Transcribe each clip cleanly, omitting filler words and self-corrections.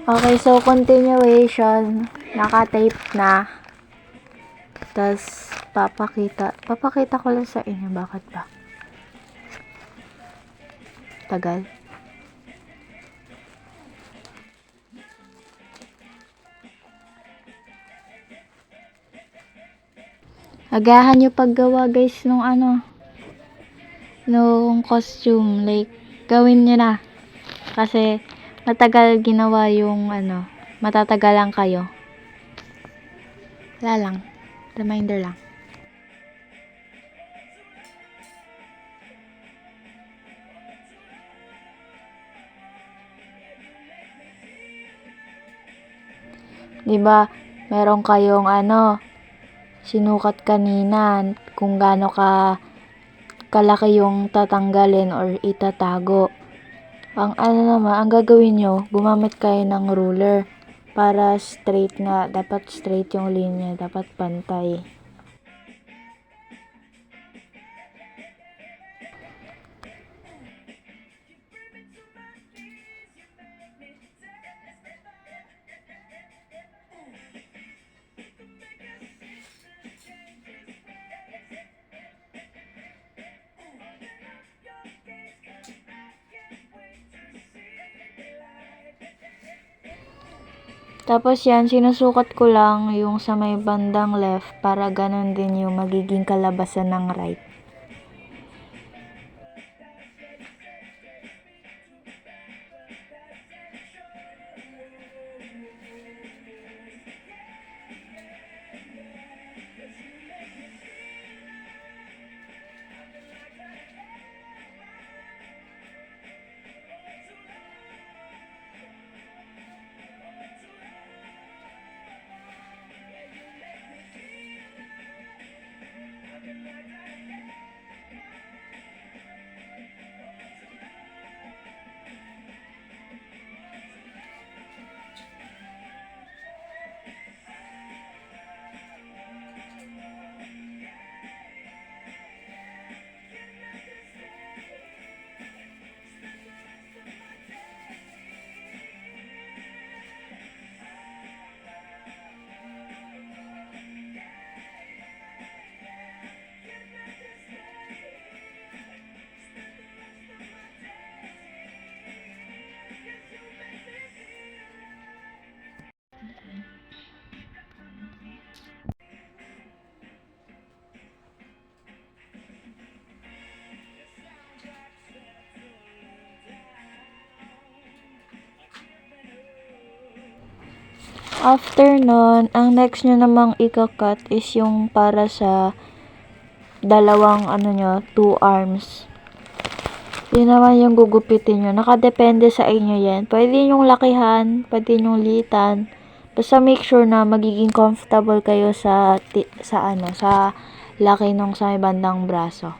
Okay, so continuation. Naka-tape na. Tapos, papakita ko lang sa inyo. Bakit ba? Tagal. Agahan nyo paggawa guys nung nung costume. Like, gawin nyo na. Kasi, matagal ginawa yung matatagalan kayo. Wala lang. Reminder lang. Diba, meron kayong sinukat kanina kung gaano kalaki yung tatanggalin or itatago. Ang ang gagawin nyo, gumamit kayo ng ruler para straight nga. Dapat straight yung linya, dapat pantay. Tapos yan, sinusukat ko lang yung sa may bandang left para ganun din yung magiging kalabasan ng right. After nun, ang next nyo namang ika-cut is yung para sa dalawang two arms. Yun naman yung gugupitin nyo. Nakadepende sa inyo yan. Pwede yung lakihan, pwede yung litan. Basta make sure na magiging comfortable kayo sa laki nung sa may bandang braso.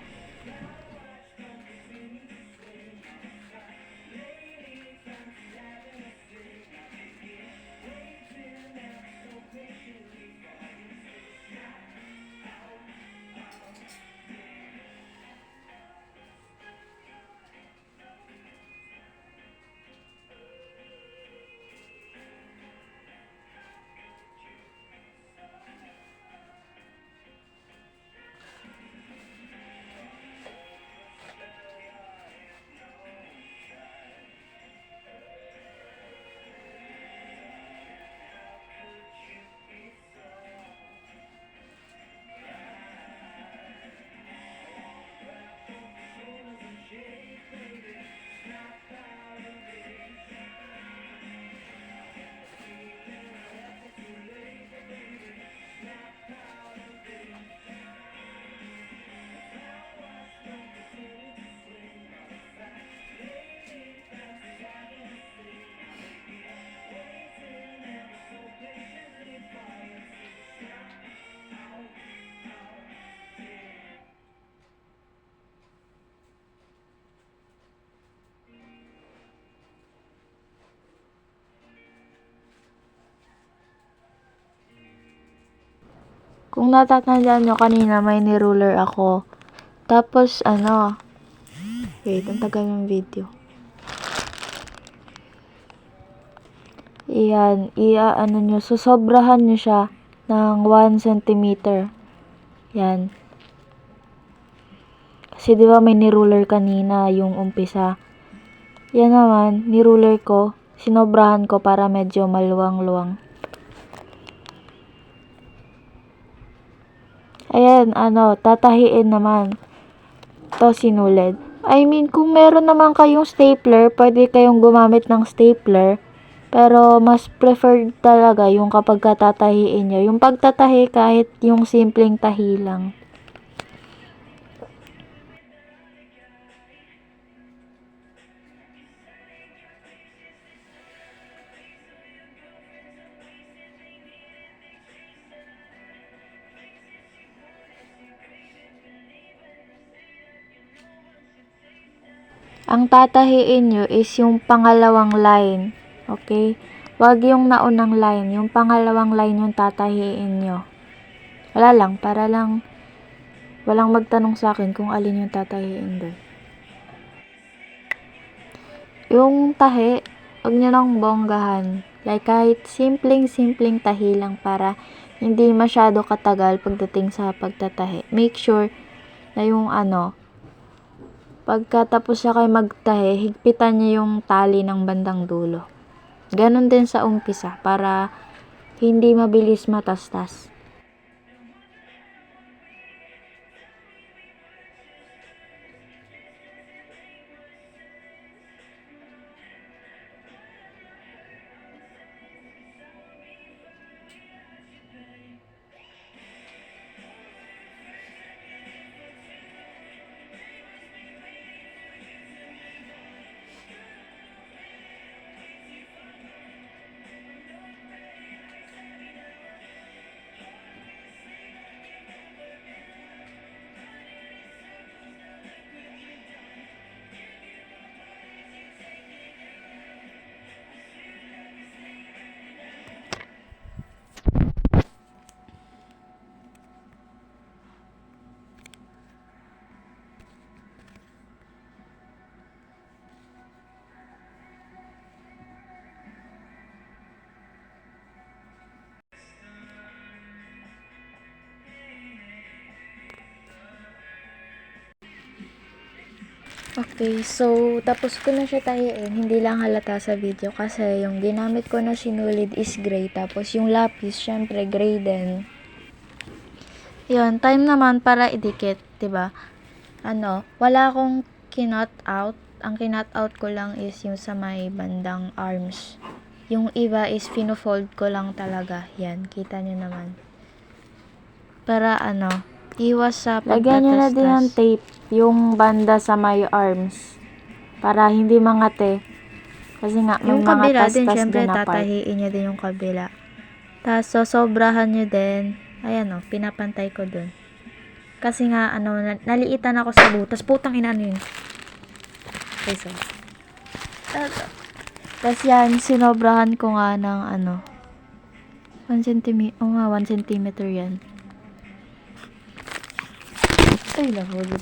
Kung natatandaan nyo kanina, may ni-ruler ako. Tapos, wait, ang tagal ng video. Iyan, ano nyo, susobrahan nyo siya ng 1 centimeter. Yan. Kasi di ba may niruler kanina yung umpisa. Yan naman, niruler ko, sinobrahan ko para medyo maluwang-luwang. Ayan, tatahiin naman. To sinulid. I mean, kung meron naman kayong stapler, pwede kayong gumamit ng stapler. Pero mas preferred talaga yung kapag tatahiin nyo. Yung pagtatahi kahit yung simpleng tahi lang. Ang tatahiin nyo is yung pangalawang line. Okay? Wag yung naunang line. Yung pangalawang line yung tatahiin nyo. Wala lang. Para lang walang magtanong sa akin kung alin yung tatahiin doon. Yung tahi, wag nyo nang bonggahan. Like kahit simpleng tahi lang para hindi masyado katagal pagdating sa pagtatahi. Make sure na yung pagkatapos siya kayo magtahi, higpitan niyo yung tali ng bandang dulo. Ganon din sa umpisa para hindi mabilis matastas. Okay, so tapos ko na siya tahiin. Hindi lang halata sa video kasi yung ginamit ko na sinulid is gray. Tapos yung lapis, syempre gray din. Yun, time naman para idikit, 'di ba? Wala akong kinot out. Ang kinot out ko lang is yung sa may bandang arms. Yung iba is fino-fold ko lang talaga. Yan, kita nyo naman. Para iwas sa pagtatastas. Lagyan nyo na din ng tape yung banda sa may arms. Para hindi mangate. Kasi nga, may yung mga kabila din, syempre tatahiin nyo din yung kabila. Tapos, sobrahan nyo din. Ayan pinapantay ko dun. Kasi nga, naliitan ako sa butas. Putang ina yun. Okay, so. Tapos yan, sinobrahan ko nga ng 1 cm. O nga, 1 cm yan. Ay, nahulog.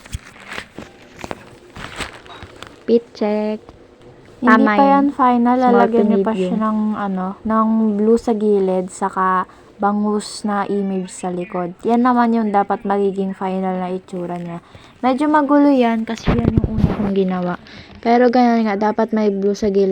Pit check. Tama hindi pa yan final. Lalagyan nyo pa siya ng blue sa gilid. Saka bangus na image sa likod. Yan naman yung dapat magiging final na itsura niya. Medyo magulo yan kasi yan yung una kong ginawa. Pero ganyan nga, dapat may blue sa gilid.